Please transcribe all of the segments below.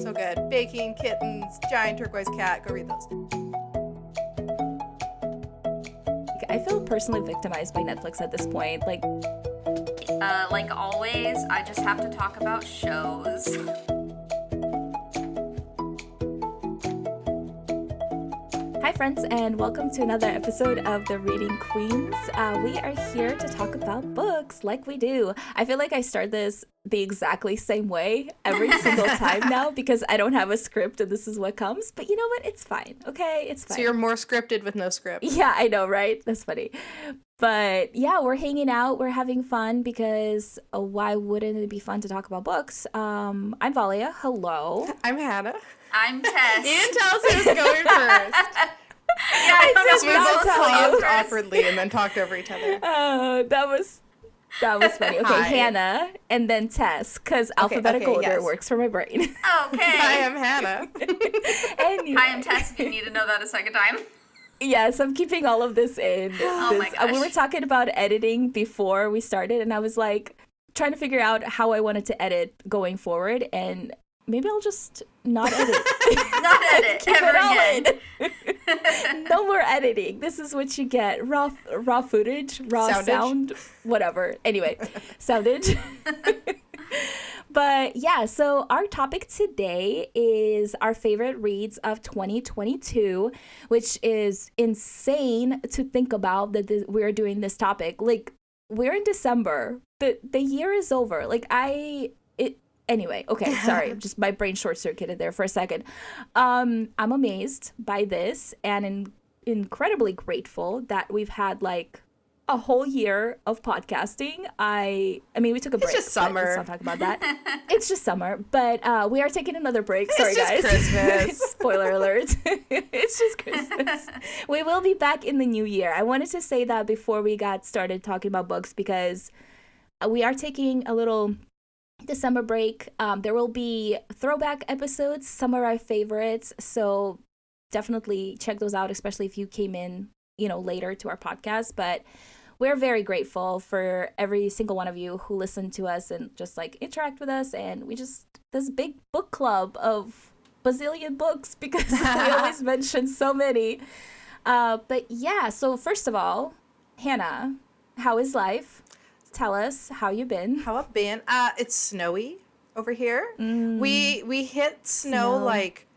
So good. Baking, kittens, giant turquoise cat. Go read those. I feel personally victimized by Netflix at this point. Like always, I just have to talk about shows. Hi friends, and welcome to another episode of The Reading Queens. We are here to talk about books like we do. I feel like I start this the exactly same way every single time now because I don't have a script and this is what comes. But you know what? It's fine. Okay, it's fine. So you're more scripted with no script. Yeah, I know, right? That's funny. But yeah, we're hanging out. We're having fun because why wouldn't it be fun to talk about books? I'm Valia. Hello. I'm Hanna. I'm Tess. You didn't tell us who was going first. Yeah, I don't know. We both paused awkwardly and then talked over each other. Oh, that was funny. Okay, Hi. Hanna and then Tess, because alphabetical order yes. works for my brain. Okay. Hi, I'm Hanna. Anyway. Hi, I'm Tess, if you need to know that a second time. Yes, I'm keeping all of this in. Oh my gosh. We were talking about editing before we started, and I was like trying to figure out how I wanted to edit going forward, and maybe I'll just not edit. Not edit Keep ever it all again. in. No more editing. This is what you get. Raw footage, raw Soundage. sound, whatever. Anyway, soundage. But yeah, so our topic today is our favorite reads of 2022, which is insane to think about that we're doing this topic. Like, we're in December. The year is over. Anyway, okay, sorry. Just my brain short-circuited there for a second. I'm amazed by this and incredibly grateful that we've had like a whole year of podcasting. I mean, we took a break. It's just summer. Let's not talk about that. It's just summer, but we are taking another break. Sorry, It's just guys. Christmas. Spoiler alert. It's just Christmas. We will be back in the new year. I wanted to say that before we got started talking about books because we are taking a little December break. There will be throwback episodes. Some are our favorites, so definitely check those out, especially if you came in, later to our podcast. But we're very grateful for every single one of you who listen to us and just like interact with us. And we just this big book club of bazillion books because we always mention so many. But yeah, so first of all, Hanna, how is life? Tell us how you been. How I've been? It's snowy over here. We hit snow like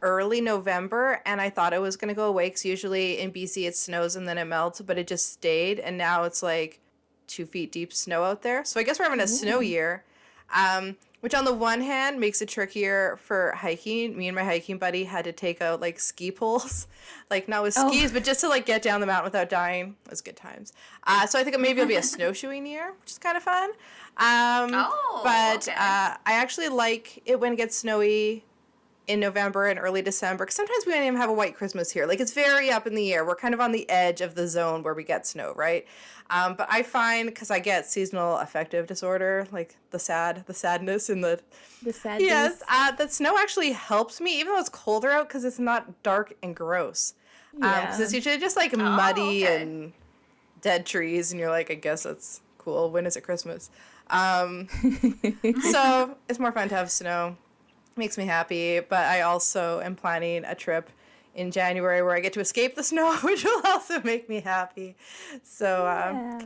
early November, and I thought it was going to go away because usually in BC it snows and then it melts, but it just stayed, and now it's like 2 feet deep snow out there. So I guess we're having a snow year, which on the one hand makes it trickier for hiking. Me and my hiking buddy had to take out like ski poles, like not with skis, but just to like get down the mountain without dying. It was good times. So I think maybe it'll be a snowshoeing year, which is kind of fun. But okay. I actually like it when it gets snowy in November and early December, because sometimes we don't even have a white Christmas here. Like, it's very up in the air. We're kind of on the edge of the zone where we get snow, right? But I find, because I get seasonal affective disorder, like the sadness and the sadness. Yes, that snow actually helps me, even though it's colder out, because it's not dark and gross. Because it's usually just like muddy and dead trees, and you're like, I guess that's cool. When is it Christmas? So it's more fun to have snow. Makes me happy, but I also am planning a trip in January where I get to escape the snow, which will also make me happy. So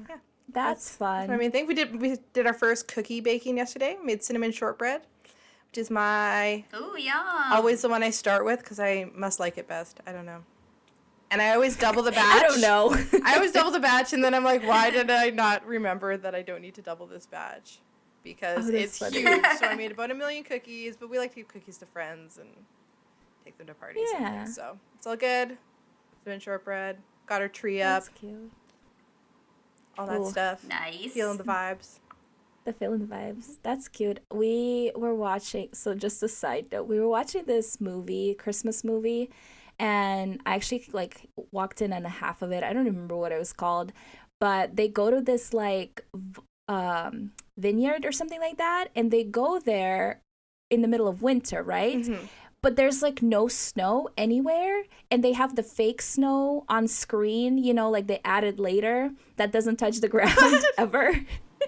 that's fun. I mean, we did our first cookie baking yesterday. We made cinnamon shortbread, which is my always the one I start with because I must like it best. I don't know. And I always double the batch. I don't know. I always double the batch, and then I'm like, why did I not remember that I don't need to double this batch? Because it's funny. huge. So I made about 1 million cookies, but we like to give cookies to friends and take them to parties and things. So it's all good. Cinnamon shortbread. Got our tree up. That's cute. All that stuff. Nice. Feeling the vibes. Feeling the vibes. That's cute. We were watching, so just a side note, we were watching this movie, Christmas movie, and I actually like walked in on a half of it. I don't remember what it was called, but they go to this like vineyard or something like that, and they go there in the middle of winter, right? Mm-hmm. But there's like no snow anywhere, and they have the fake snow on screen, like they added later, that doesn't touch the ground ever.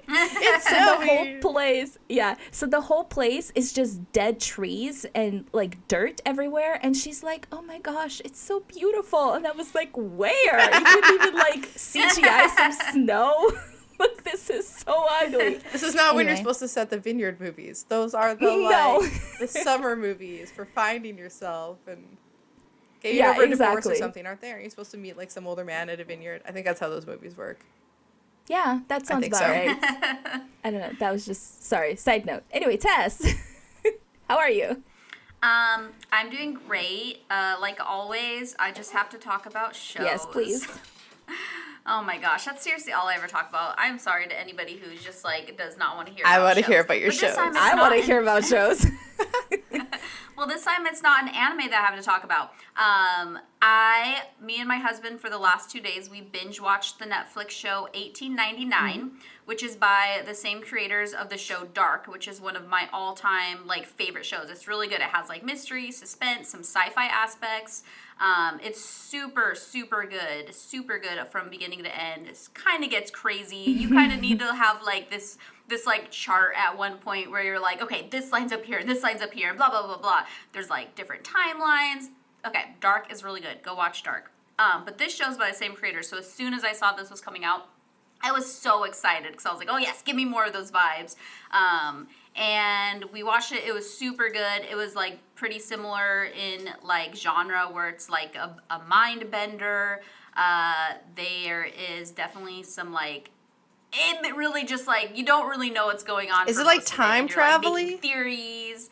It's So the whole snowy. place, yeah. So the whole place is just dead trees and like dirt everywhere. And she's like, "Oh my gosh, it's so beautiful." And I was like, "Where? You couldn't even like CGI some snow." Look, this is so ugly. This is not when you're Anyway. supposed to set the vineyard movies. Those are the No. the summer movies for finding yourself and getting Yeah, over a divorce or exactly. something, aren't they? Aren't you supposed to meet like some older man at a vineyard? I think that's how those movies work. Yeah, that sounds think about so. right. I don't know. That was just sorry. Side note. Anyway, Tess, how are you? I'm doing great. Like always, I just have to talk about shows. Yes, please. Oh my gosh, that's seriously all I ever talk about. I'm sorry to anybody who's just like does not want to hear. I want to hear about your But this shows. time it's I not want to an- hear about shows. Well, this time it's not an anime that I have to talk about. Me and my husband for the last 2 days, we binge watched the Netflix show 1899, which is by the same creators of the show Dark, which is one of my all-time like favorite shows. It's really good. It has like mystery, suspense, some sci-fi aspects. It's super, super good from beginning to end. It kind of gets crazy. You kind of need to have like this like chart at one point where you're like, okay, this line's up here, and this line's up here, and blah, blah, blah, blah. There's like different timelines. Okay, Dark is really good. Go watch Dark. But this show's by the same creator, so as soon as I saw this was coming out, I was so excited because I was like, oh yes, give me more of those vibes. And we watched it. It was super good. It was like pretty similar in like genre where it's like a mind bender. There is definitely some like, it really just like, you don't really know what's going on. Is for it like most of time and you're, like, making travel-y? theories.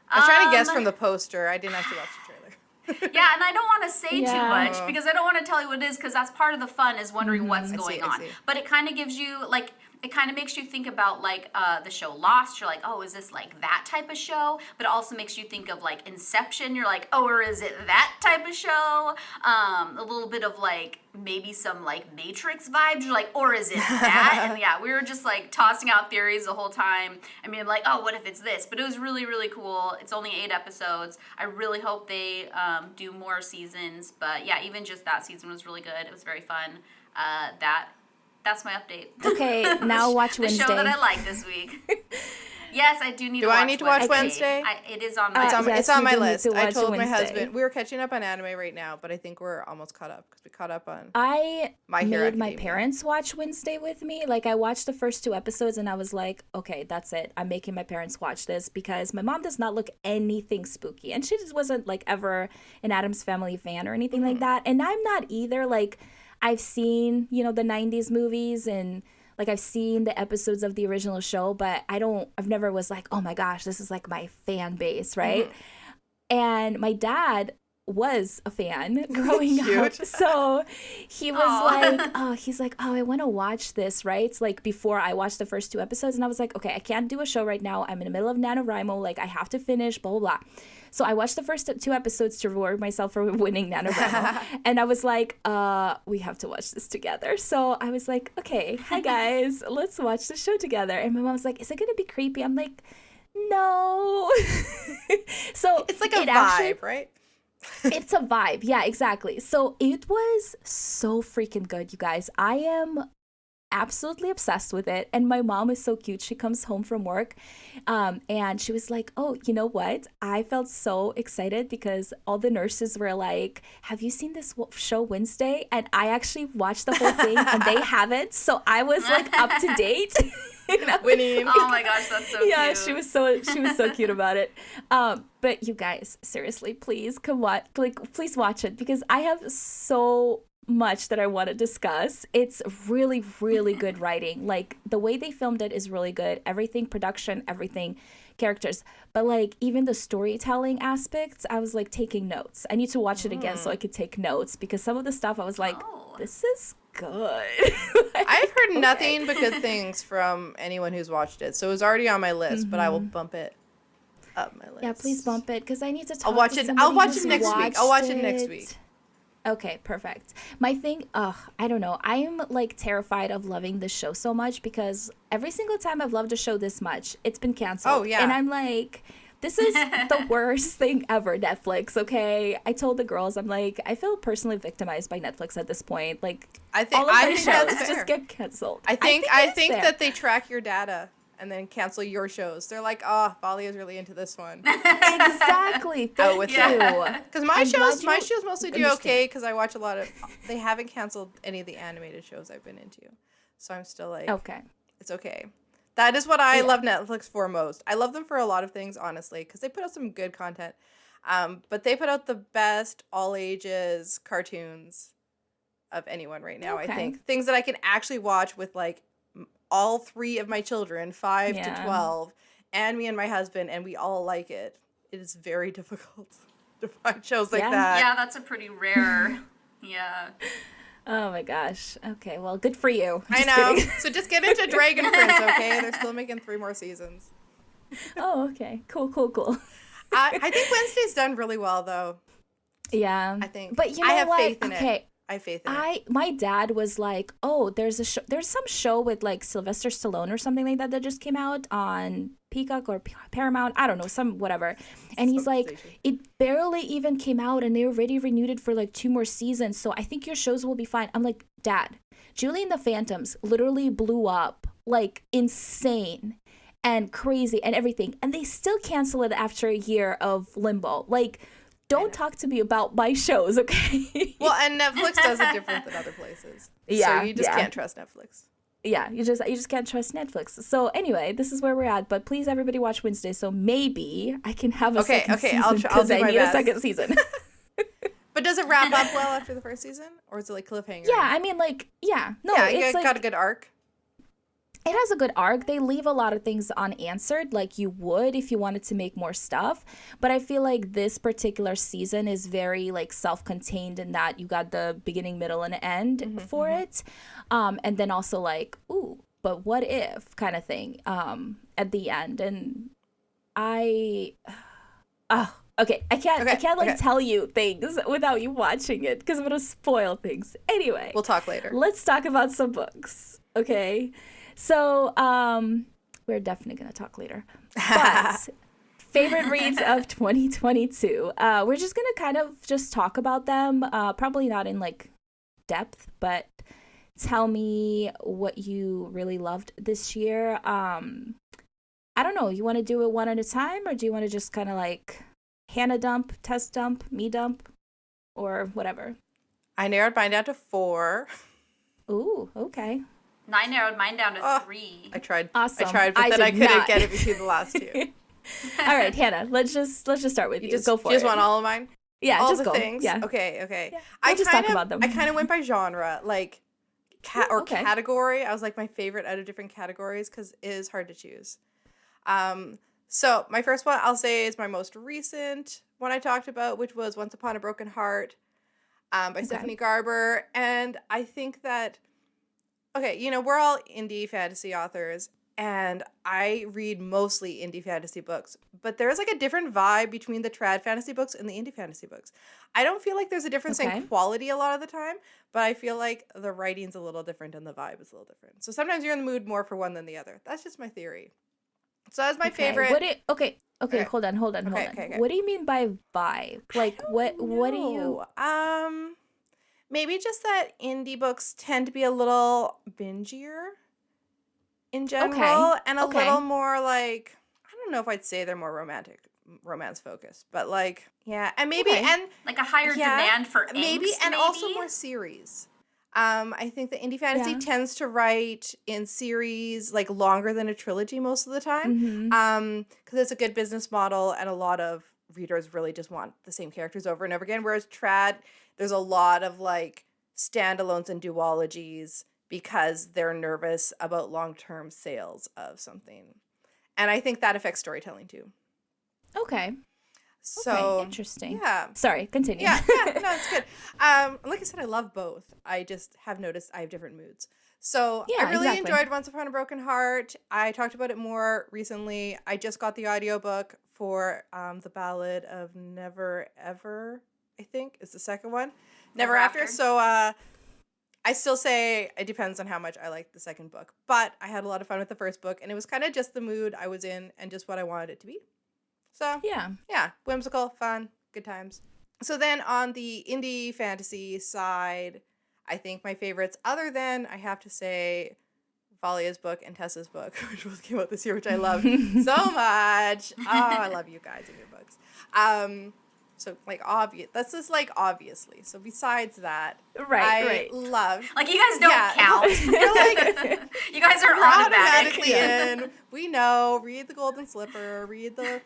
I was trying to guess from the poster. I didn't actually watch the trailer. Yeah, and I don't want to say too Yeah. much because I don't want to tell you what it is because that's part of the fun is wondering what's I going see, I on. see. But it kind of gives you like it kind of makes you think about like the show Lost. You're like, oh, is this like that type of show? But it also makes you think of like Inception. You're like, oh, or is it that type of show? A little bit of like maybe some like Matrix vibes. You're like, or is it that? And yeah, we were just like tossing out theories the whole time. I mean, like, oh, what if it's this? But it was really, really cool. It's only 8 episodes. I really hope they do more seasons. But yeah, even just that season was really good. It was very fun. That's my update. Okay, now watch the Wednesday. show that I like this week. Yes, I do need Do to watch I need to watch Wednesday? Wednesday? It is on my yes, It's on you my do need list. to I watch told my Wednesday. husband we were catching up on anime right now, but I think we're almost caught up because we caught up on. I My Hero made my Academia. parents watch Wednesday with me. Like, I watched the first 2 episodes and I was like, okay, that's it. I'm making my parents watch this because my mom does not look anything spooky. And she just wasn't, like, ever an Addams Family fan or anything like that. And I'm not either. Like, I've seen, the 90s movies and, like, I've seen the episodes of the original show, but I've never was like, oh my gosh, this is, like, my fan base, right? And my dad was a fan growing up. Cute. So he was Aw. like, I want to watch this, right? It's like before I watched the first 2 episodes and I was like, okay, I can't do a show right now. I'm in the middle of NaNoWriMo. Like, I have to finish, blah, blah, blah. So I watched the first 2 episodes to reward myself for winning NaNoWriMo. And I was like, we have to watch this together. So I was like, okay, hi guys, let's watch the show together. And my mom was like, is it going to be creepy? I'm like, no. So It's like a it vibe, actually- right? it's a vibe. Yeah, exactly. So it was so freaking good, you guys. I am absolutely obsessed with it. And my mom is so cute. She comes home from work and she was like, oh, you know what? I felt so excited because all the nurses were like, have you seen this show Wednesday? And I actually watched the whole thing and they haven't. So I was like up to date. Winning. Oh my gosh, that's so Yeah, cute. she was so cute about it. But you guys, seriously, please come watch, please watch it because I have so much that I want to discuss. It's really, really good writing. Like, the way they filmed it is really good. Everything, production, everything, characters. But like, even the storytelling aspects, I was like taking notes. I need to watch it again so I could take notes because some of the stuff I was like, Oh. this is good. I've heard nothing but good things from anyone who's watched it, so it was already on my list. But I will bump it up my list. Yeah, please bump it because I need to talk. I'll watch to it. somebody I'll watch who's it next week. I'll watch it next watched week. Okay, perfect. My thing, I don't know. I am like terrified of loving this show so much because every single time I've loved a show this much, it's been canceled. Oh, yeah. And I'm like, This is the worst thing ever, Netflix, okay? I told the girls, I'm like, I feel personally victimized by Netflix at this point. Like, all of their shows that's just fair. get canceled. I think fair. that they track your data and then cancel your shows. They're like, oh, Valia is really into this one. Exactly. Thank with you. Because my I'm glad shows you mostly do understand. okay because I watch a lot of. They haven't canceled any of the animated shows I've been into, so I'm still like, Okay. it's okay. That is what I love Netflix for most. I love them for a lot of things, honestly, because they put out some good content. But they put out the best all ages cartoons of anyone right now. Okay. I think things that I can actually watch with like all 3 of my children, 5 to 12, and me and my husband, and we all like it. It is very difficult to find shows like that. Yeah, that's a pretty rare. Yeah. Oh my gosh. Okay, well, good for you. I Just know. kidding. So just get into Dragon Prince, okay? They're still making 3 more seasons. Oh, okay. Cool. I think Wednesday's done really well, though. Yeah. I think. But you know I have what? faith in Okay. it. I have faith in it. My dad was like, "Oh, there's some show with like Sylvester Stallone or something like that just came out on Peacock or Paramount. I don't know, some whatever." And he's like, station. "It barely even came out, and they already renewed it for like 2 more seasons. So I think your shows will be fine." I'm like, "Dad, Julie and the Phantoms literally blew up like insane and crazy and everything, and they still cancel it after a year of limbo. Like." Don't talk to me about my shows, okay? Well, and Netflix does it different than other places. Yeah, So you just yeah. can't trust Netflix. Yeah, you just can't trust Netflix. So anyway, this is where we're at. But please, everybody, watch Wednesday. So maybe I can have a second season. I'll because do I my need best. a second season. But does it wrap up well after the first season? Or is it like cliffhanger? Yeah, I mean, like, yeah. No, Yeah, it's it like, got a good arc. it has a good arc. They leave a lot of things unanswered, like you would if you wanted to make more stuff. But I feel like this particular season is very like self-contained in that you got the beginning, middle, and end for it. And then also like, ooh, but what if kind of thing at the end. And okay, I can't like tell you things without you watching it because I'm gonna spoil things. Anyway, We'll talk later. let's talk about some books, okay? So, we're definitely going to talk later. But favorite reads of 2022. We're just going to kind of just talk about them. Probably not in like depth, but tell me what you really loved this year. I don't know. You want to do it one at a time, or do you want to just kind of like Hanna dump, Tess dump, me dump, or whatever? I narrowed mine down to 4. Ooh, okay. I narrowed mine down to 3. I tried. Awesome. I tried, but I then I did couldn't not. get it between the last 2. All right, Hanna, let's just start with you. Go for you just it. want all of mine? Yeah, All just the go. things? Yeah. Okay. Yeah. I We'll just talk about them. I kind of went by genre, like Okay. category. I was like my favorite out of different categories because it is hard to choose. So my first one I'll say is my most recent one I talked about, which was Once Upon a Broken Heart by Stephanie Garber. And I think that, okay, you know, we're all indie fantasy authors, and I read mostly indie fantasy books, but there's like a different vibe between the trad fantasy books and the indie fantasy books. I don't feel like there's a difference in quality a lot of the time, but I feel like the writing's a little different and the vibe is a little different. So sometimes you're in the mood more for one than the other. That's just my theory. So that's my favorite. Okay, hold on. Okay. What do you mean by vibe? Like what do you maybe just that indie books tend to be a little bingier in general and a little more like, I don't know if I'd say they're more romance focused, but like, yeah, and maybe and like a higher demand for maybe angst, and also more series. I think the indie fantasy tends to write in series like longer than a trilogy most of the time, because it's a good business model and a lot of readers really just want the same characters over and over again. Whereas trad, there's a lot of like standalones and duologies because they're nervous about long-term sales of something, and I think that affects storytelling too. Okay. So interesting. Yeah. Sorry, continue. Yeah, no, it's good. Like I said, I love both. I just have noticed I have different moods. So I really enjoyed Once Upon a Broken Heart. I talked about it more recently. I just got the audiobook for The Ballad of Never Ever, I think is the second one. Never After. So I still say it depends on how much I like the second book. But I had a lot of fun with the first book, and it was kind of just the mood I was in and just what I wanted it to be. So Yeah. whimsical, fun, good times. So then on the indie fantasy side, I think my favorites, other than, I have to say, Valia's book and Tessa's book, which both came out this year, which I love so much. Oh, I love you guys and your books. So like that's just like obviously. So besides that, I love, like, you guys don't count. You're like, you guys are automatically in. We know. Read The Golden Slipper. Read the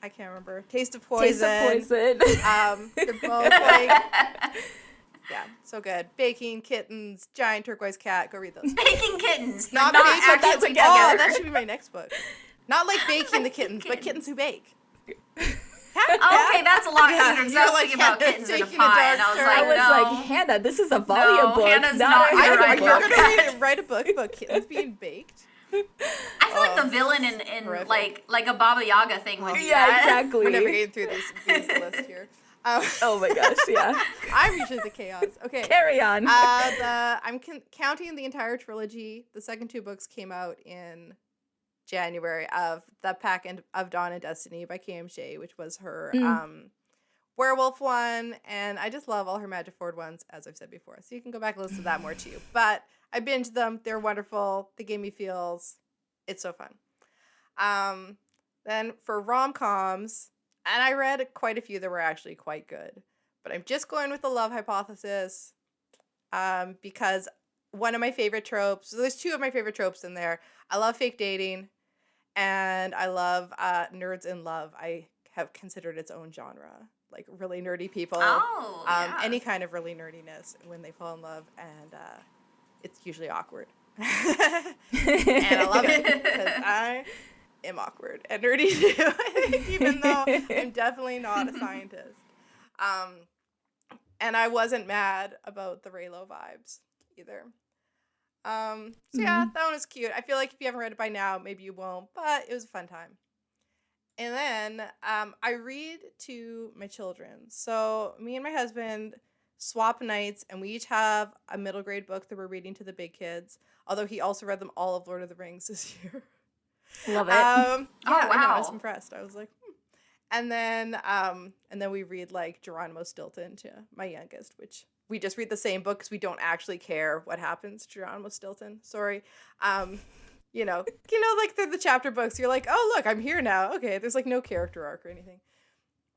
I can't remember. Taste of Poison. They're both like, yeah, so good. Baking Kittens, Giant Turquoise Cat. Go read those. Baking Kittens. Not actually together. Oh, that should be my next book. Not like baking the kittens, but kittens who bake. Okay, that's a lot cuter because I was thinking about kittens in a pie, and I was like, Hannah, this is a Valia book. Hannah's not You're right. going to write a book about kittens being baked? I feel like the villain in like a Baba Yaga thing would do that. Exactly. We're never getting through these lists here. Oh my gosh, yeah. I'm reaching the chaos. Okay. Carry on. I'm counting the entire trilogy. The second two books came out in January of The Pack of Dawn and Destiny by K.M. Shea, which was her werewolf one, and I just love all her Magic Forward ones, as I've said before. So you can go back and listen to that more too. But I binged them. They're wonderful. They gave me feels. It's so fun. Then for rom-coms, and I read quite a few that were actually quite good, but I'm just going with The Love Hypothesis because one of my favorite tropes, so there's two of my favorite tropes in there. I love fake dating, and I love nerds in love. I have considered its own genre, like really nerdy people. Any kind of really nerdiness when they fall in love, and it's usually awkward. And I love it because I am awkward and nerdy too, even though I'm definitely not a scientist. And I wasn't mad about the Raylo vibes either. So yeah, that one was cute. I feel like if you haven't read it by now, maybe you won't, but it was a fun time. And then I read to my children. So me and my husband swap nights, and we each have a middle grade book that we're reading to the big kids, although he also read them all of Lord of the Rings this year. Love it. Oh, wow. I know, I was impressed. I was like, And then we read like Geronimo Stilton to my youngest, which we just read the same book because we don't actually care what happens to Geronimo Stilton. Sorry. Like they're the chapter books. You're like, oh, look, I'm here now. Okay, there's like no character arc or anything.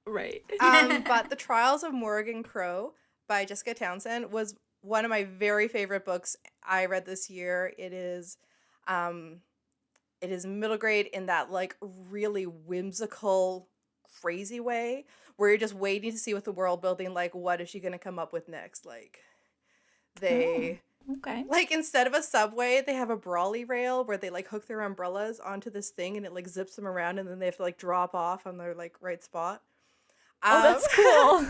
Right. But The Trials of Morrigan Crow by Jessica Townsend was one of my very favorite books I read this year. It is middle grade in that like really whimsical, crazy way where you're just waiting to see what the world building, like, what is she going to come up with next? Like, they... Okay. Like, instead of a subway, they have a brawly rail where they, like, hook their umbrellas onto this thing and it, like, zips them around and then they have to, like, drop off on their, like, right spot. Oh, that's cool.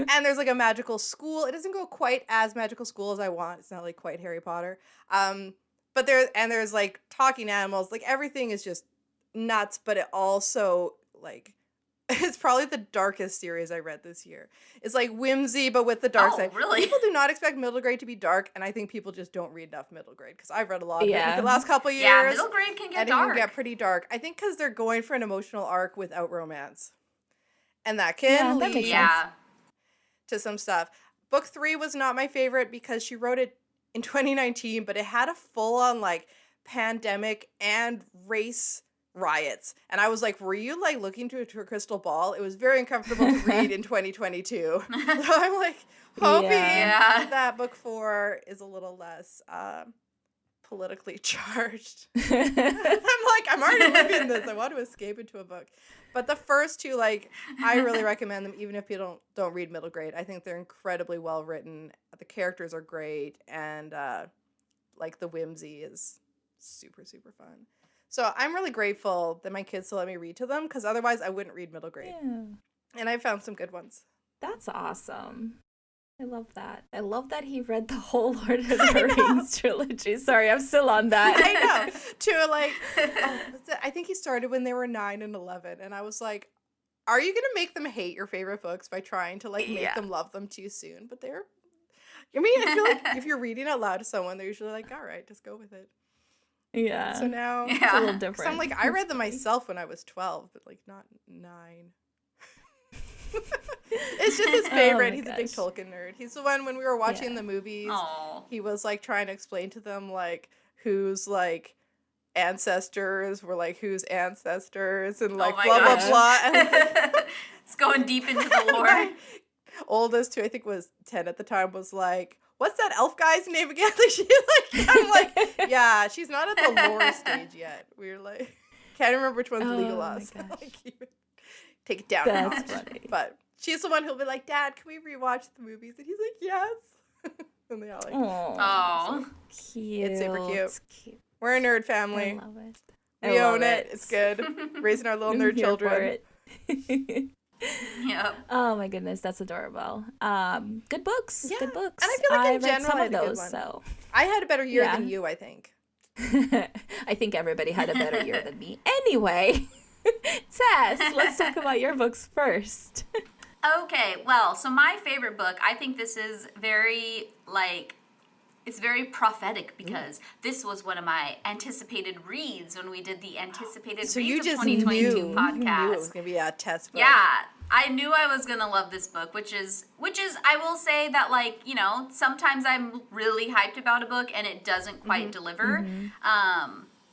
And there's, like, a magical school. It doesn't go quite as magical school as I want. It's not, like, quite Harry Potter. But there's, like, talking animals. Like, everything is just nuts, but it also, like... It's probably the darkest series I read this year. It's like whimsy, but with the dark side. Really? People do not expect middle grade to be dark, and I think people just don't read enough middle grade, because I've read a lot of it in the last couple of years. Yeah, middle grade can get dark. It can get pretty dark. I think because they're going for an emotional arc without romance. And that can lead to some stuff. Book 3 was not my favorite because she wrote it in 2019, but it had a full-on, like, pandemic and race riots, and I was like, were you like looking to a crystal ball? It was very uncomfortable to read in 2022. So I'm like hoping that book 4 is a little less politically charged. I'm already living in this. I want to escape into a book. But the first two, like, I really recommend them even if you don't read middle grade. I think they're incredibly well written. The characters are great, and like the whimsy is super, super fun. So I'm really grateful that my kids still let me read to them, because otherwise I wouldn't read middle grade. Yeah. And I found some good ones. That's awesome. I love that. I love that he read the whole Lord of the Rings trilogy. Sorry, I'm still on that. I know. I think he started when they were 9 and 11. And I was like, are you going to make them hate your favorite books by trying to like make them love them too soon? But I feel like if you're reading out loud to someone, they're usually like, all right, just go with it. Yeah. So now, It's a little Yeah. different. so I'm like, I read them myself when I was 12, but like not 9. It's just his Oh favorite. my He's a big gosh. Tolkien nerd. He's the one when we were watching Yeah. the movies. Oh. He was like trying to explain to them like whose like ancestors were like whose ancestors and Oh like my blah gosh. blah blah. And It's going deep into the lore. my oldest, who I think was 10 at the time, was like, "What's that elf guy's name again?" Like I'm like, yeah, she's not at the lore stage yet. We're like, can't remember which one's Oh my Legolas. gosh. Like, take it down a That's notch. funny. But she's the one who'll be like, "Dad, can we rewatch the movies?" And he's like, "Yes." And they all like, Oh. Cute. It's super cute. Cute. we're a nerd I family. love it. We I love own it. It's good. Raising our little I'm nerd here for children. it. Yep. Oh my goodness, that's adorable. Good books. Yeah, Good books. and I feel like in read general some I of had a good those, one. so I had a better year Yeah. than you, I think. I think everybody had a better year than me. Anyway, Tess, let's talk about your books first. Okay, well, so my favorite book, I think this is very, like, it's very prophetic because this was one of my anticipated reads when we did the anticipated So reads you of just 2022 knew. You knew it podcast. was going to be a test book. Yeah, I knew I was gonna love this book, which is I will say that, like, you know, sometimes I'm really hyped about a book and it doesn't quite deliver.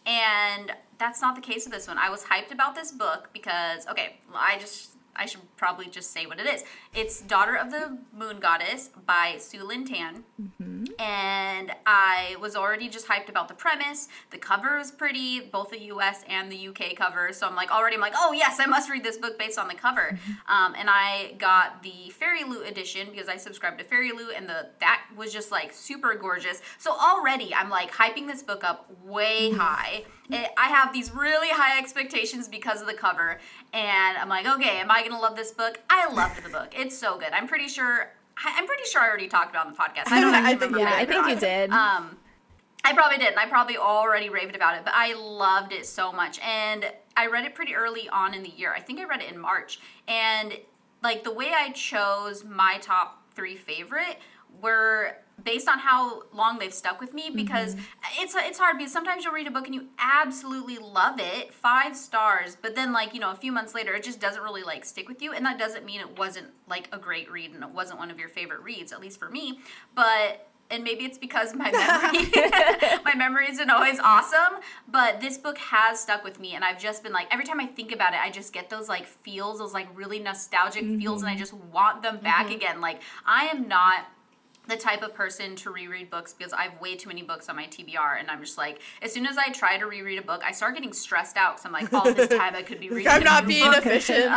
And that's not the case with this one. I was hyped about this book because, okay, well, I should probably just say what it is. It's Daughter of the Moon Goddess by Sue Lin Tan. And I was already just hyped about the premise. The cover is pretty, both the US and the UK cover. So I'm like, oh yes, I must read this book based on the cover. And I got the Fairy Loot edition because I subscribed to Fairy Loot, and that was just like super gorgeous. So already I'm like hyping this book up way high. I have these really high expectations because of the cover, and I'm like, okay, am I gonna love this book? I loved the book. It's so good. I'm pretty sure I already talked about it on the podcast. I don't I actually think remember. Yeah, I if think did you not. did. I probably did, and I probably already raved about it, but I loved it so much. And I read it pretty early on in the year. I think I read it in March. And like the way I chose my top 3 favorite were based on how long they've stuck with me, because it's hard because sometimes you'll read a book and you absolutely love it, 5 stars, but then, like, you know, a few months later it just doesn't really like stick with you, and that doesn't mean it wasn't like a great read and it wasn't one of your favorite reads, at least for me. And maybe it's because my memory isn't always awesome, but this book has stuck with me, and I've just been like, every time I think about it, I just get those like feels, those like really nostalgic feels, and I just want them back again. Like, I am not the type of person to reread books because I have way too many books on my TBR, and I'm just like, as soon as I try to reread a book, I start getting stressed out because I'm like, all this time I could be reading I'm a not new being book. efficient.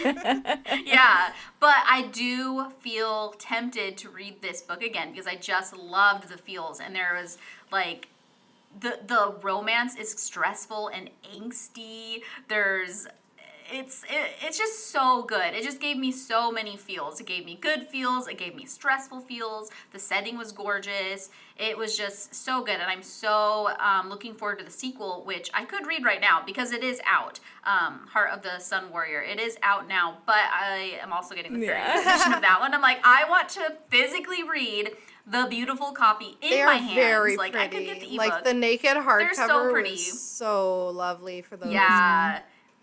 Yeah, but I do feel tempted to read this book again because I just loved the feels, and there was like the romance is stressful and angsty. It's just so good. It just gave me so many feels. It gave me good feels. It gave me stressful feels. The setting was gorgeous. It was just so good, and I'm so looking forward to the sequel, which I could read right now because it is out. Heart of the Sun Warrior. It is out now, but I am also getting the fairy edition of that one. I'm like, I want to physically read the beautiful copy in They my are hands. very Like, pretty. I could get the ebook. Like the naked hardcover so pretty. was so lovely for those. Yeah,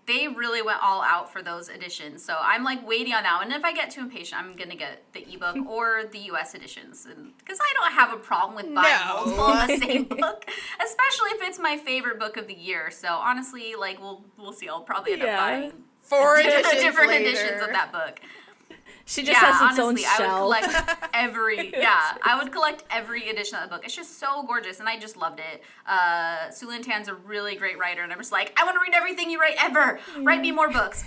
they really went all out for those editions. So I'm like waiting on that one. And if I get too impatient, I'm gonna get the ebook or the US editions, because I don't have a problem with buying multiple of the same book, especially if it's my favorite book of the year. So honestly, like we'll see. I'll probably end up buying 4 editions different later. editions of that book. She just has its honestly, own shelf. I would collect I would collect every edition of the book. It's just so gorgeous, and I just loved it. Sue Lin Tan's a really great writer, and I'm just like, I want to read everything you write ever. Write me more books.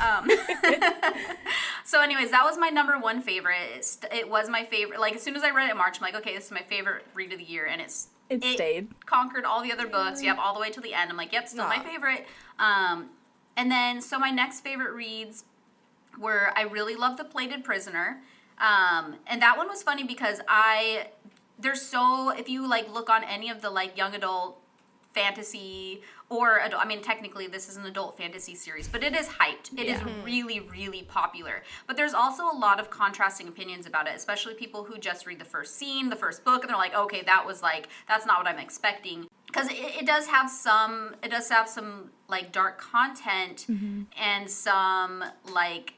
So anyways, that was my number 1 favorite. It was my favorite. Like, as soon as I read it in March, I'm like, okay, this is my favorite read of the year, and it stayed. conquered all the other books. Yep, all the way to the end. I'm like, yep, still my favorite. And then, so my next favorite reads were, I really love The Plated Prisoner. And that one was funny because if you like look on any of the like young adult fantasy or adult, I mean, technically this is an adult fantasy series, but it is hyped. It is really, really popular. But there's also a lot of contrasting opinions about it, especially people who just read the first scene, the first book, and they're like, okay, that's not what I'm expecting. because it does have some like dark content and some like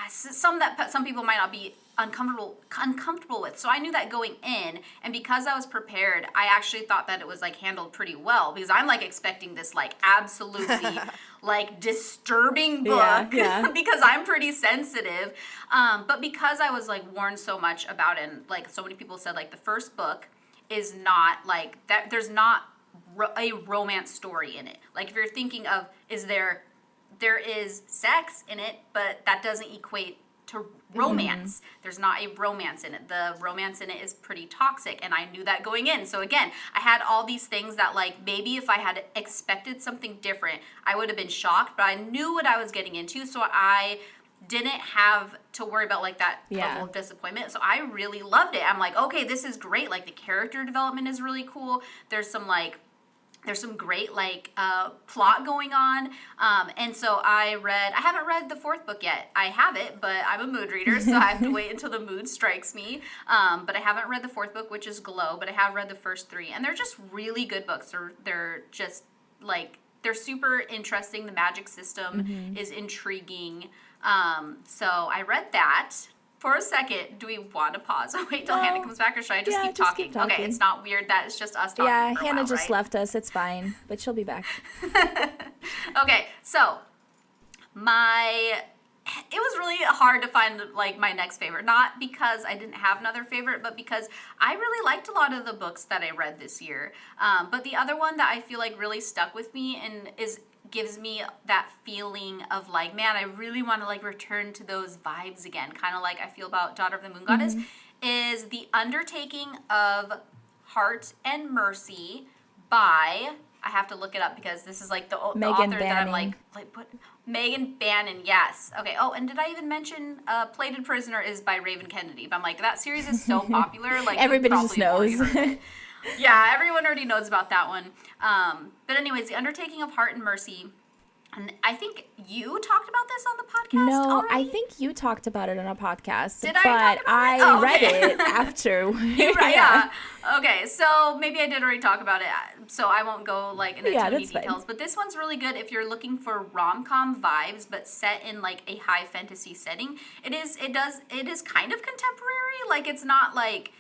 some that some people might not be uncomfortable with. So I knew that going in, and because I was prepared, I actually thought that it was like handled pretty well, because I'm like expecting this like absolutely like disturbing book because I'm pretty sensitive. But because I was like warned so much about it, and like so many people said like the first book is not like that, there's not a romance story in it. Like if you're thinking of there is sex in it, but that doesn't equate to romance. There's not a romance in it. The romance in it is pretty toxic, and I knew that going in. So again, I had all these things that like maybe if I had expected something different, I would have been shocked, but I knew what I was getting into, so I didn't have to worry about like that level of disappointment. So I really loved it. I'm like, okay, this is great. Like the character development is really cool. There's some great like plot going on, and so I haven't read the fourth book yet. I have it, but I'm a mood reader, so I have to wait until the mood strikes me. But I haven't read the fourth book, which is Glow, but I have read the first three, and they're just really good books. They're just like, they're super interesting. The magic system is intriguing. So I read that. For a second, do we want to pause and wait till Hannah comes back, or should I just keep talking? Okay, it's not weird that it's just us talking. Yeah, for a Hannah while, just right? left us. It's fine, but she'll be back. Okay, so it was really hard to find like my next favorite. Not because I didn't have another favorite, but because I really liked a lot of the books that I read this year. But the other one that I feel like really stuck with me and gives me that feeling of like, man, I really want to like return to those vibes again, kind of like I feel about Daughter of the Moon Goddess, is The Undertaking of Heart and Mercy by, I have to look it up because this is like the author Banning. that I'm like what? Megan Bannon, yes. Okay. Oh, and did I even mention Plated Prisoner is by Raven Kennedy? But I'm like, that series is so popular, like Everybody just knows. Yeah, everyone already knows about that one. But anyways, The Undertaking of Heart and Mercy. And I think you talked about this on the podcast No, already? I think you talked about it on a podcast. Did but I talk about it? Oh, read okay. it after. Yeah. Okay, so maybe I did already talk about it, so I won't go like into too many that's fine. details. But this one's really good if you're looking for rom-com vibes, but set in like a high fantasy setting. It is kind of contemporary. Like it's not like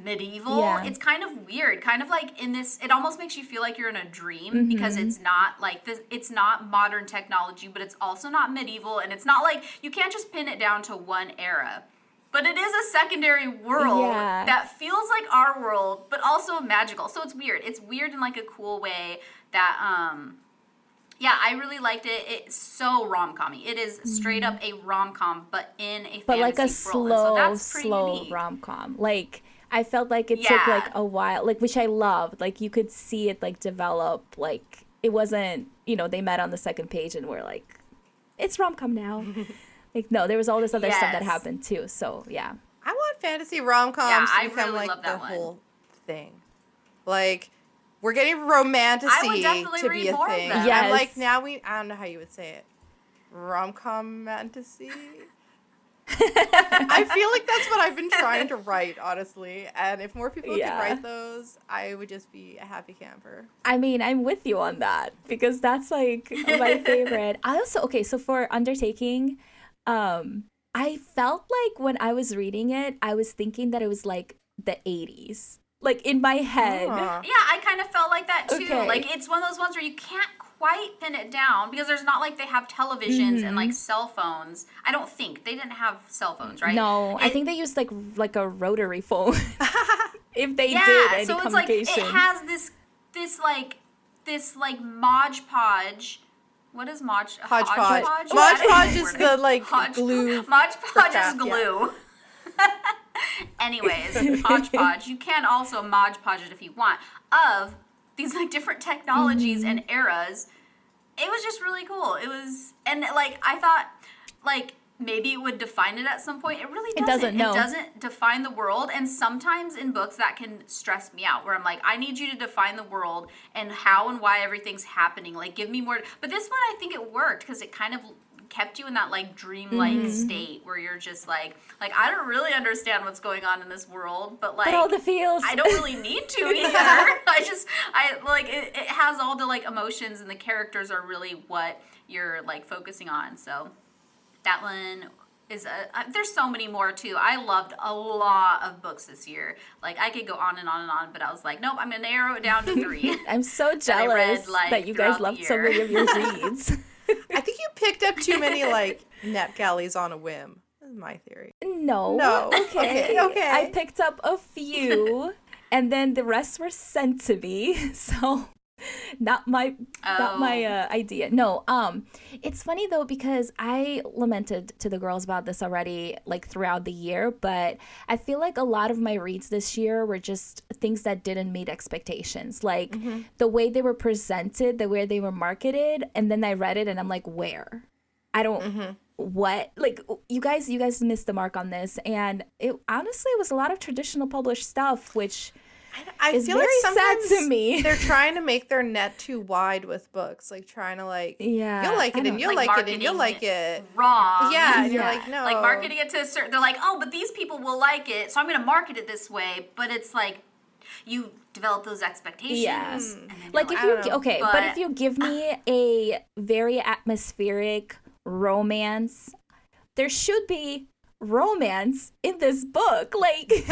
medieval. Yeah. It's kind of weird, kind of like in this, it almost makes you feel like you're in a dream because it's not like this, it's not modern technology, but it's also not medieval, and it's not like, you can't just pin it down to one era, but it is a secondary world that feels like our world, but also magical. So it's weird in like a cool way that I really liked it. It's so rom-com-y. It is straight up a rom-com, but in a fantasy But like a world. slow rom-com. Like, I felt like it took like a while, like, which I loved. Like, you could see it like develop. Like, it wasn't, they met on the second page and we're like, it's rom-com now. Like, no, there was all this other stuff that happened too. So yeah, I want fantasy rom-coms to become really like the whole thing. Like, we're getting romantasy to be a thing. Yes. I'm like, I don't know how you would say it. Rom-com fantasy? I feel like that's what I've been trying to write, honestly. And if more people could write those, I would just be a happy camper. I mean, I'm with you on that because that's like my favorite. I also, so for Undertaking, I felt like when I was reading it, I was thinking that it was like the 80s. Like in my head. Yeah, I kind of felt like that too. Okay. Like it's one of those ones where you can't quite pin it down because there's not like they have televisions and like cell phones. I don't think they didn't have cell phones, right? No, I think they used like a rotary phone. If they did any so it's like it has this Mod Podge. What is Mod? Hodgepodge. Mod Podge is the like glue. Mod Podge is glue. Anyways, hodgepodge. You can also Mod Podge it if you want. Of these like different technologies and eras. It was just really cool. It was, and like I thought, like maybe it would define it at some point. It really doesn't. It doesn't define the world. And sometimes in books that can stress me out, where I'm like, I need you to define the world and how and why everything's happening. Like, give me more. But this one, I think it worked because it kind of kept you in that like dreamlike state where you're just like I don't really understand what's going on in this world, but like all the feels. I don't really need to either. I like it has all the like emotions, and the characters are really what you're like focusing on. So that one is there's so many more too. I loved a lot of books this year. Like I could go on and on and on, but I was like, nope, I'm gonna narrow it down to 3. I'm so jealous that you guys loved so many of your reads. I think you picked up too many like NetGalleys on a whim. That's my theory. No. Okay. I picked up a few, and then the rest were sent to me. So not my idea. No, it's funny though, because I lamented to the girls about this already like throughout the year, but I feel like a lot of my reads this year were just things that didn't meet expectations, like the way they were presented, the way they were marketed, and then I read it and I'm like, where? I don't what, like, you guys missed the mark on this. And it honestly was a lot of traditional published stuff, which I feel like sometimes sad to me. They're trying to make their net too wide with books, like trying to like, you'll like it and you'll like it and you'll like it wrong. Yeah, and you're like, no, like marketing it to a certain. They're like, oh, but these people will like it, so I'm going to market it this way. But it's like you develop those expectations. Yes, like if you but if you give me a very atmospheric romance, there should be romance in this book, like.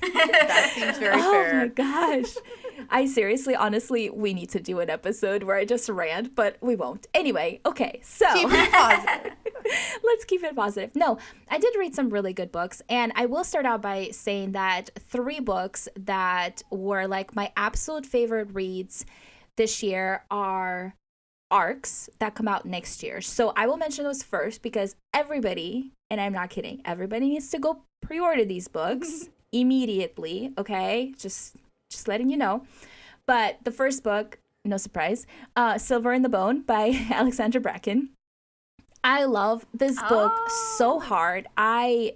That seems very fair. Oh my gosh. I seriously, honestly, we need to do an episode where I just rant, but we won't. Anyway, okay, so. Keep it positive. Let's keep it positive. No, I did read some really good books, and I will start out by saying that 3 books that were like my absolute favorite reads this year are arcs that come out next year. So I will mention those first because everybody, and I'm not kidding, everybody needs to go pre-order these books immediately, okay? Just letting you know. But the first book, no surprise, Silver in the Bone by Alexandra Bracken. I love this book so hard. I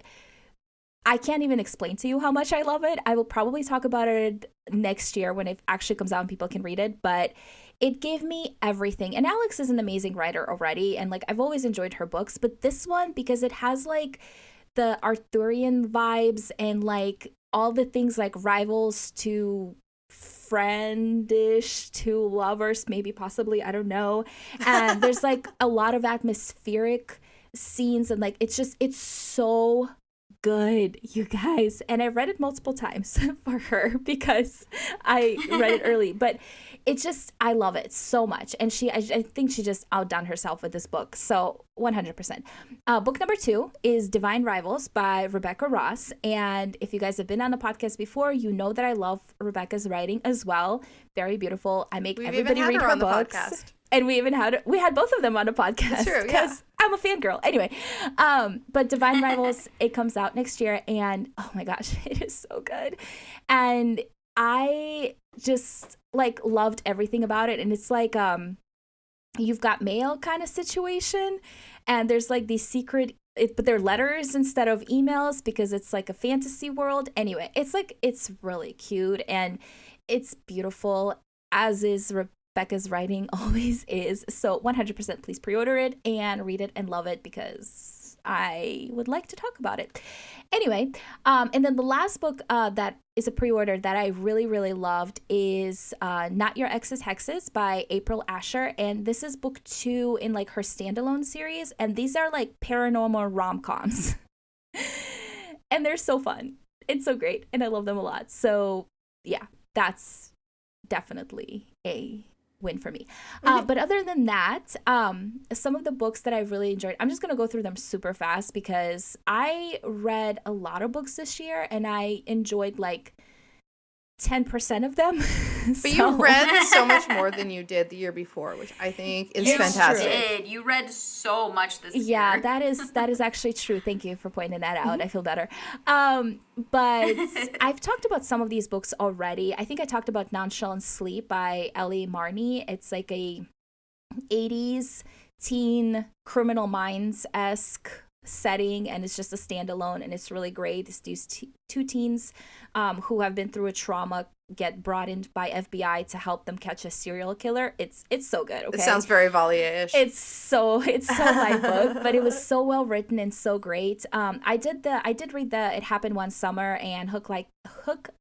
can't even explain to you how much I love it. I will probably talk about it next year when it actually comes out and people can read it, but it gave me everything. And Alex is an amazing writer already, and like I've always enjoyed her books, but this one, because it has like the Arthurian vibes and like all the things like rivals to friendish to lovers, maybe possibly, I don't know. And there's like a lot of atmospheric scenes, and like it's so good, you guys. And I read it multiple times for her because I read it early, but it's just, I love it so much. And I think she just outdone herself with this book. So 100%. Book number 2 is Divine Rivals by Rebecca Ross. And if you guys have been on the podcast before, you know that I love Rebecca's writing as well. Very beautiful. I make everybody read her books. Podcast. And we had both of them on a podcast. True, because I'm a fangirl. Anyway, but Divine Rivals, it comes out next year, and oh my gosh, it is so good. And I just like loved everything about it. And it's like you've got mail kind of situation, and there's like these secret, but they're letters instead of emails because it's like a fantasy world. Anyway, it's really cute and it's beautiful, as is Rebecca's writing always is. So 100% please pre-order it and read it and love it, because I would like to talk about it. Anyway, and then the last book that is a pre-order that I really, really loved is Not Your Ex's Hexes by April Asher. And this is book 2 in like her standalone series. And these are like paranormal rom-coms. And they're so fun. It's so great. And I love them a lot. So yeah, that's definitely a win for me. But other than that, some of the books that I've really enjoyed, I'm just going to go through them super fast because I read a lot of books this year and I enjoyed like 10% of them. But you read so much more than you did the year before, which I think is fantastic. You read so much this year. Yeah, that is actually true. Thank you for pointing that out. I feel better. But I've talked about some of these books already. I think I talked about Nonchalant Sleep by Ellie Marney. It's like a 80s teen Criminal Minds-esque setting, and it's just a standalone, and it's really great. It's these 2 teens who have been through a trauma get brought in by FBI to help them catch a serial killer. It's so good. Okay, It sounds very Valia-ish. It's so my book, but it was so well written and so great. I did read the It Happened One Summer and Hook,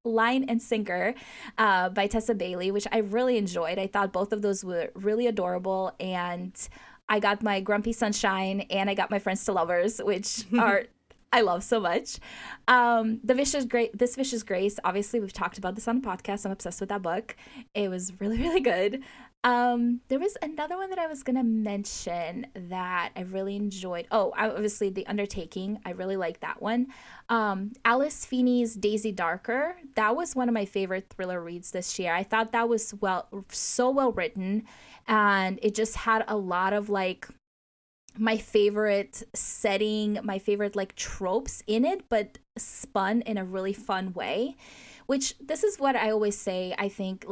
Line, and Sinker by Tessa Bailey, which I really enjoyed. I thought both of those were really adorable, and I got my Grumpy Sunshine and I got my Friends to Lovers, which are I love so much. This Vicious Grace, obviously we've talked about this on the podcast. I'm obsessed with that book. It was really, really good. There was another one that I was going to mention that I really enjoyed. Oh, obviously The Undertaking. I really like that one. Alice Feeney's Daisy Darker. That was one of my favorite thriller reads this year. I thought that was so well written, and it just had a lot of my favorite setting, my favorite tropes in it, but spun in a really fun way. Which, this is what I always say. I think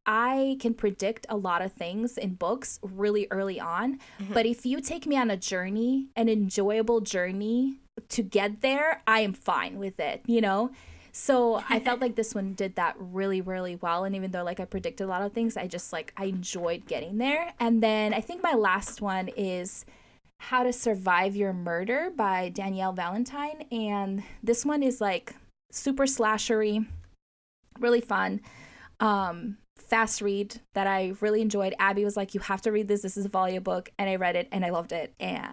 I can predict a lot of things in books really early on, but if you take me on a journey, an enjoyable journey to get there, I am fine with it, So I felt like this one did that really, really well. And even though I predicted a lot of things, I just I enjoyed getting there. And then I think my last one is How to Survive Your Murder by Danielle Valentine. And this one is super slashery, really fun, fast read that I really enjoyed. Abby was like, you have to read this. This is a Valia book. And I read it and I loved it. And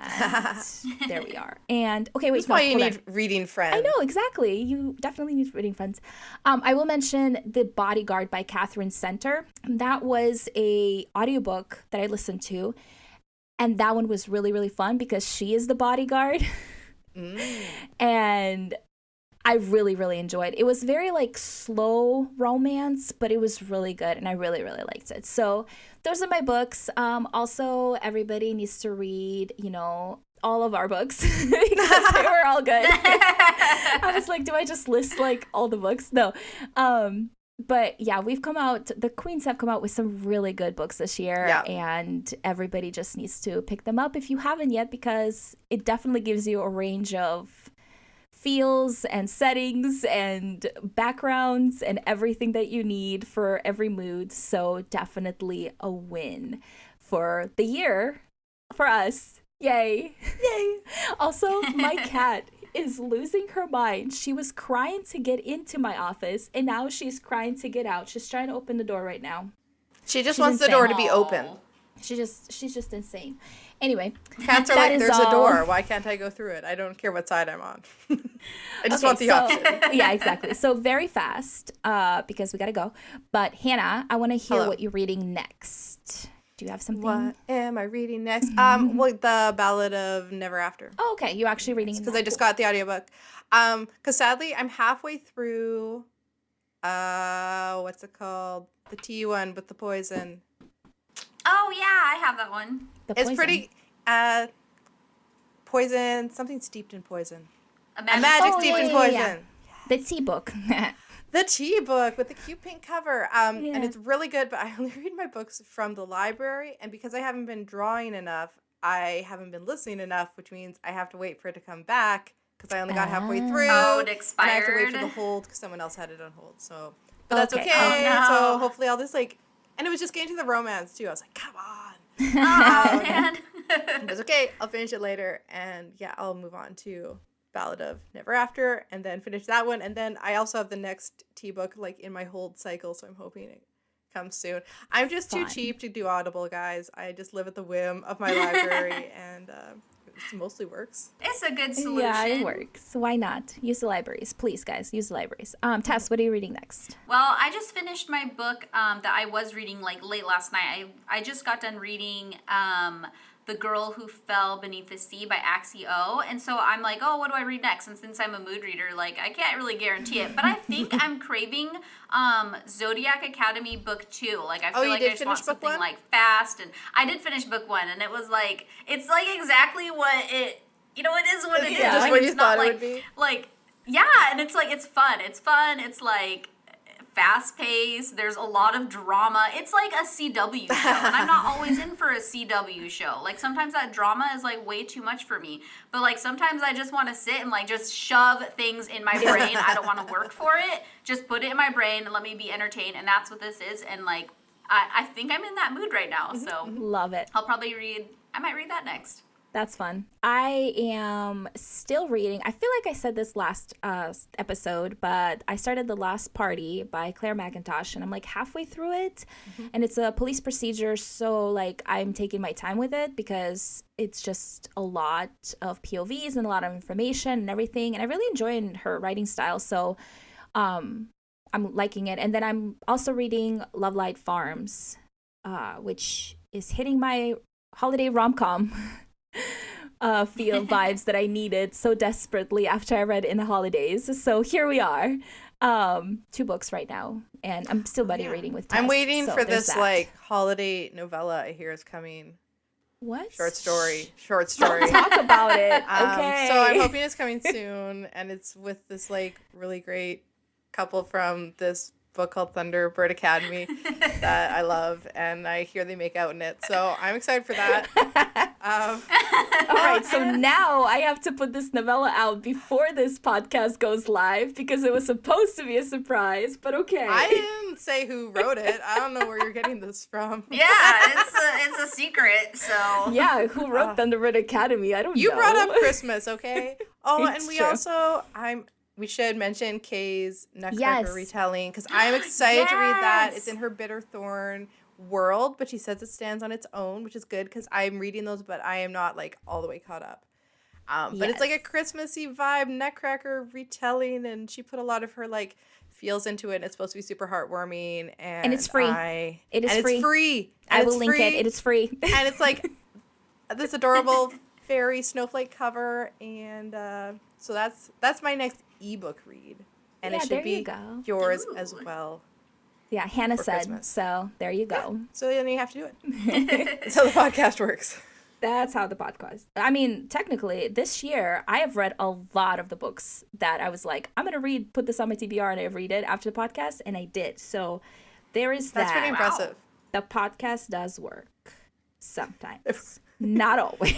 there we are. And okay, wait. That's why you need reading friends. I know, exactly. You definitely need reading friends. I will mention The Bodyguard by Catherine Center. That was a audiobook that I listened to. And that one was really, really fun because she is the bodyguard. And I really, really enjoyed it. It was very slow romance, but it was really good. And I really, really liked it. So those are my books. Also, everybody needs to read, all of our books because they were all good. I was like, do I just list all the books? No. But yeah, the Queens have come out with some really good books this year, and everybody just needs to pick them up if you haven't yet, because it definitely gives you a range of feels and settings and backgrounds and everything that you need for every mood. So definitely a win for the year for us. Yay. Yay. Also, my cat is losing her mind. She was crying to get into my office, and now she's crying to get out. She's trying to open the door right now. She's wants insane. The door to be open. She's just insane. Anyway, cats are there's a door. Why can't I go through it? I don't care what side I'm on. I just want the option. Yeah, exactly. So very fast, because we gotta go. But Hannah, I want to hear what you're reading next. Do you have something? What am I reading next? The Ballad of Never After. Oh, okay. You're actually reading because I just got the audiobook. Because sadly, I'm halfway through. What's it called? The tea one with the poison. Oh yeah, I have that one. It's pretty. Poison. Something steeped in poison. A magic steeped in poison. Yeah. The tea book. The tea book with the cute pink cover. And it's really good, but I only read my books from the library. And because I haven't been drawing enough, I haven't been listening enough, which means I have to wait for it to come back because I only got halfway through. Oh, it expired. And I have to wait for the hold because someone else had it on hold. So, but that's okay. Oh, no. So hopefully I'll just and it was just getting to the romance too. I was like, come on. Oh, man. It's okay. I'll finish it later. And yeah, I'll move on to Ballad of Never After and then finish that one. And then I also have the next tea book in my hold cycle. So I'm hoping it comes soon. I'm just too cheap to do Audible, guys. I just live at the whim of my library and it mostly works. It's a good solution. Yeah, it works. Why not? Use the libraries. Please, guys, use the libraries. Tess, what are you reading next? Well, I just finished my book that I was reading late last night. I just got done reading The Girl Who Fell Beneath the Sea by Axie O. And so I'm like, oh, what do I read next? And since I'm a mood reader, I can't really guarantee it. But I think I'm craving Zodiac Academy book 2. I feel like I just want something fast. And I did finish book 1, and it was it's exactly what it, it is what it is. Just what you thought it would be. Yeah, and it's it's fun. It's fun. It's fast paced. There's a lot of drama. It's like a CW show, and I'm not always in for a CW show. Like sometimes that drama is like way too much for me. But like sometimes I just want to sit and like just shove things in my brain. I don't want to work for it. Just put it in my brain and let me be entertained. And that's what this is. And like I think I'm in that mood right now. So love it. I'll probably I might read that next. That's fun. I am still reading. I feel like I said this last episode, but I started The Last Party by Claire McIntosh, and I'm like halfway through it. And it's a police procedure, so like I'm taking my time with it because it's just a lot of POVs and a lot of information and everything. And I really enjoy her writing style, so I'm liking it. And then I'm also reading Love Light Farms, which is hitting my holiday rom-com feel vibes that I needed so desperately after I read In the Holidays. So here we are. 2 books right now, and I'm still buddy reading with Tess. I'm waiting so for there's this that. like holiday novella I hear is coming. What? Short story. Talk about it. Okay. So I'm hoping it's coming soon, and it's with this like really great couple from this book called Thunderbird Academy that I love, and I hear they make out in it. So I'm excited for that. All right, so now I have to put this novella out before this podcast goes live because it was supposed to be a surprise, but okay. I didn't say who wrote it. I don't know where you're getting this from. Yeah, it's a secret. So Yeah, who wrote Thunderbird Academy? I don't know. You brought up Christmas, okay? Oh, It's and we true. also we should mention Kay's Nutcracker retelling because I'm excited to read that. It's in her Bitterthorn world, but she says it stands on its own, which is good because I'm reading those, but I am not like all the way caught up. But it's like a Christmassy vibe Nutcracker retelling, and she put a lot of her like feels into it. And it's supposed to be super heartwarming, and it's free. It is free. It's free. I will link it. It is free. And it's like this adorable fairy snowflake cover, and so that's my next ebook read, and Yeah, it there should you be go. yours as well. Yeah, Hannah For said, Christmas. so there you go. So then you have to do it. That's how the podcast works. That's how the podcast. I mean, technically, this year I have read a lot of the books that I was like, I'm gonna put this on my TBR, and I read it after the podcast, and I did. So there is that. That's pretty impressive. The podcast does work sometimes, not always.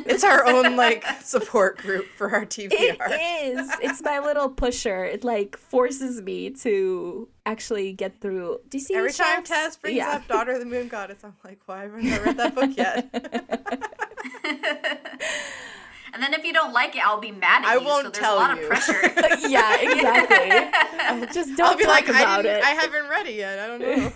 It's our own like support group for our TBR. It is. It's my little pusher. It like forces me to actually get through. Do you see Every time Chefs? Tess brings up Daughter of the Moon Goddess, I'm like, why haven't I read that book yet? and then if you don't like it, I'll be mad at I you. won't so there's tell a lot you. of pressure. Yeah, exactly. Just don't I'll be talk like, about it. I haven't read it yet. I don't know.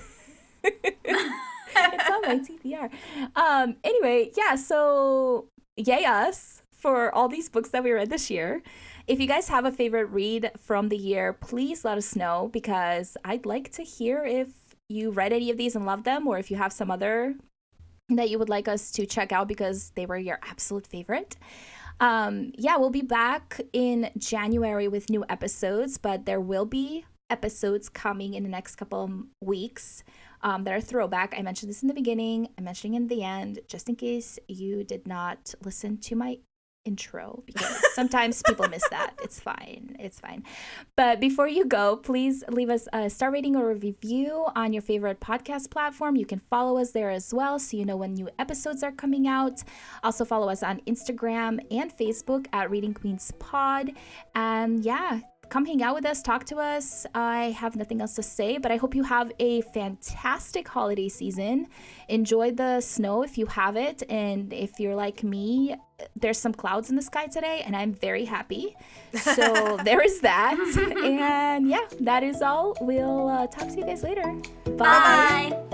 It's on my TBR. Anyway, yeah, so yay us for all these books that we read this year. If you guys have a favorite read from the year, please let us know, because I'd like to hear if you read any of these and loved them, or if you have some other that you would like us to check out because they were your absolute favorite. Yeah, we'll be back in January with new episodes, but there will be episodes coming in the next couple of weeks that are throwback. I mentioned this in the beginning. I'm mentioning in the end, just in case you did not listen to my intro, because sometimes people miss that. It's fine. But before you go, please leave us a star rating or a review on your favorite podcast platform. You can follow us there as well, so you know when new episodes are coming out. Also follow us on Instagram and Facebook at Reading Queens Pod. And yeah, come hang out with us, talk to us. I have nothing else to say, but I hope you have a fantastic holiday season. Enjoy the snow if you have it, and if you're like me, there's some clouds in the sky today, and I'm very happy. So there is that. And yeah, that is all. We'll talk to you guys later. Bye. Bye.